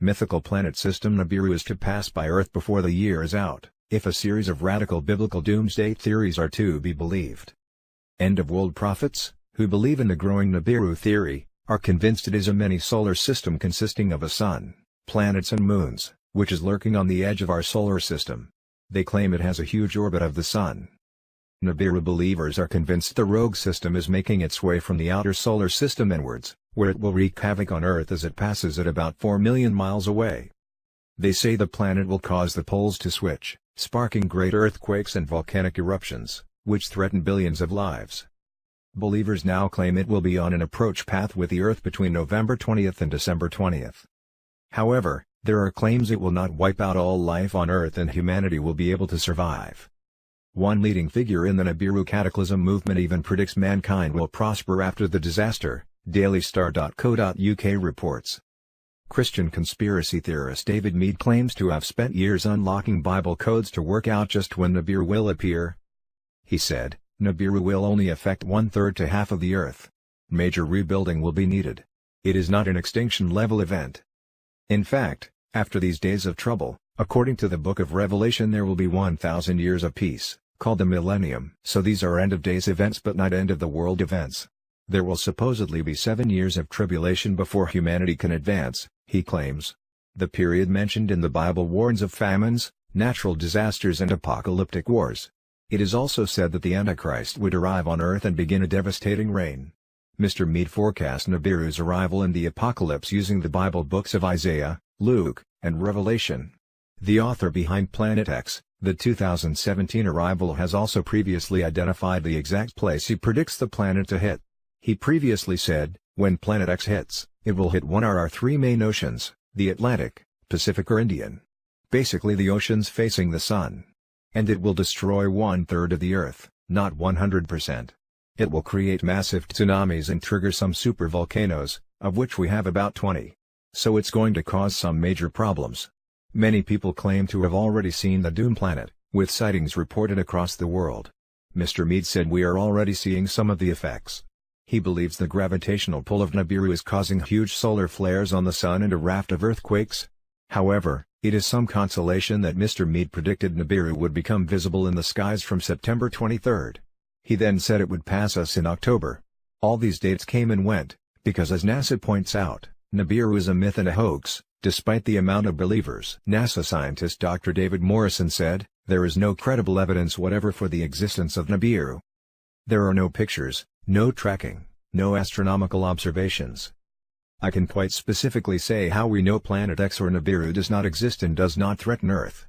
mythical planet system Nibiru is to pass by Earth before the year is out, if a series of radical biblical doomsday theories are to be believed. End-of-world prophets, who believe in the growing Nibiru theory, are convinced it is a mini-solar system consisting of a sun, planets and moons, which is lurking on the edge of our solar system. They claim it has a huge orbit of the sun. Nibiru believers are convinced the rogue system is making its way from the outer solar system inwards, where it will wreak havoc on Earth as it passes at about 4 million miles away. They say the planet will cause the poles to switch, sparking great earthquakes and volcanic eruptions, which threaten billions of lives. Believers now claim it will be on an approach path with the Earth between November 20th and December 20th. However, there are claims it will not wipe out all life on Earth and humanity will be able to survive. One leading figure in the Nibiru cataclysm movement even predicts mankind will prosper after the disaster, dailystar.co.uk reports. Christian conspiracy theorist David Meade claims to have spent years unlocking Bible codes to work out just when Nibiru will appear. He said, Nibiru will only affect 1/3 to half of the Earth. Major rebuilding will be needed. It is not an extinction-level event. In fact, after these days of trouble, according to the Book of Revelation there will be 1,000 years of peace, called the millennium. So these are end-of-days events but not end-of-the-world events. There will supposedly be 7 years of tribulation before humanity can advance, he claims. The period mentioned in the Bible warns of famines, natural disasters and apocalyptic wars. It is also said that the Antichrist would arrive on Earth and begin a devastating reign. Mr. Meade forecast Nibiru's arrival in the apocalypse using the Bible books of Isaiah, Luke, and Revelation. The author behind Planet X, the 2017 arrival, has also previously identified the exact place he predicts the planet to hit. He previously said, when Planet X hits, it will hit one of our 3 main oceans, the Atlantic, Pacific or Indian. Basically the oceans facing the sun. And it will destroy 1/3 of the Earth, not 100%. It will create massive tsunamis and trigger some supervolcanoes, of which we have about 20. So it's going to cause some major problems. Many people claim to have already seen the Doom Planet, with sightings reported across the world. Mr. Meade said we are already seeing some of the effects. He believes the gravitational pull of Nibiru is causing huge solar flares on the sun and a raft of earthquakes. However, it is some consolation that Mr. Meade predicted Nibiru would become visible in the skies from September 23rd. He then said it would pass us in October. All these dates came and went, because as NASA points out, Nibiru is a myth and a hoax, despite the amount of believers. NASA scientist Dr. David Morrison said, there is no credible evidence whatever for the existence of Nibiru. There are no pictures, no tracking, no astronomical observations. I can quite specifically say how we know Planet X or Nibiru does not exist and does not threaten Earth.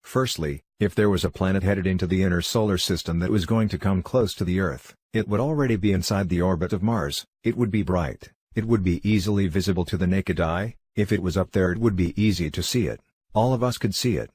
Firstly, if there was a planet headed into the inner solar system that was going to come close to the Earth, it would already be inside the orbit of Mars. It would be bright, it would be easily visible to the naked eye. If it was up there it would be easy to see it, all of us could see it.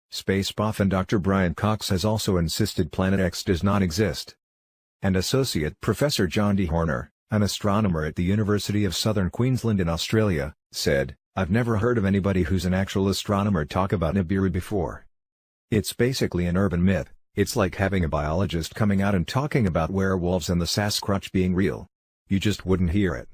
Space buff and Dr. Brian Cox has also insisted Planet X does not exist. And Associate Professor John D. Horner, an astronomer at the University of Southern Queensland in Australia, said, I've never heard of anybody who's an actual astronomer talk about Nibiru before. It's basically an urban myth. It's like having a biologist coming out and talking about werewolves and the Sasquatch being real. You just wouldn't hear it.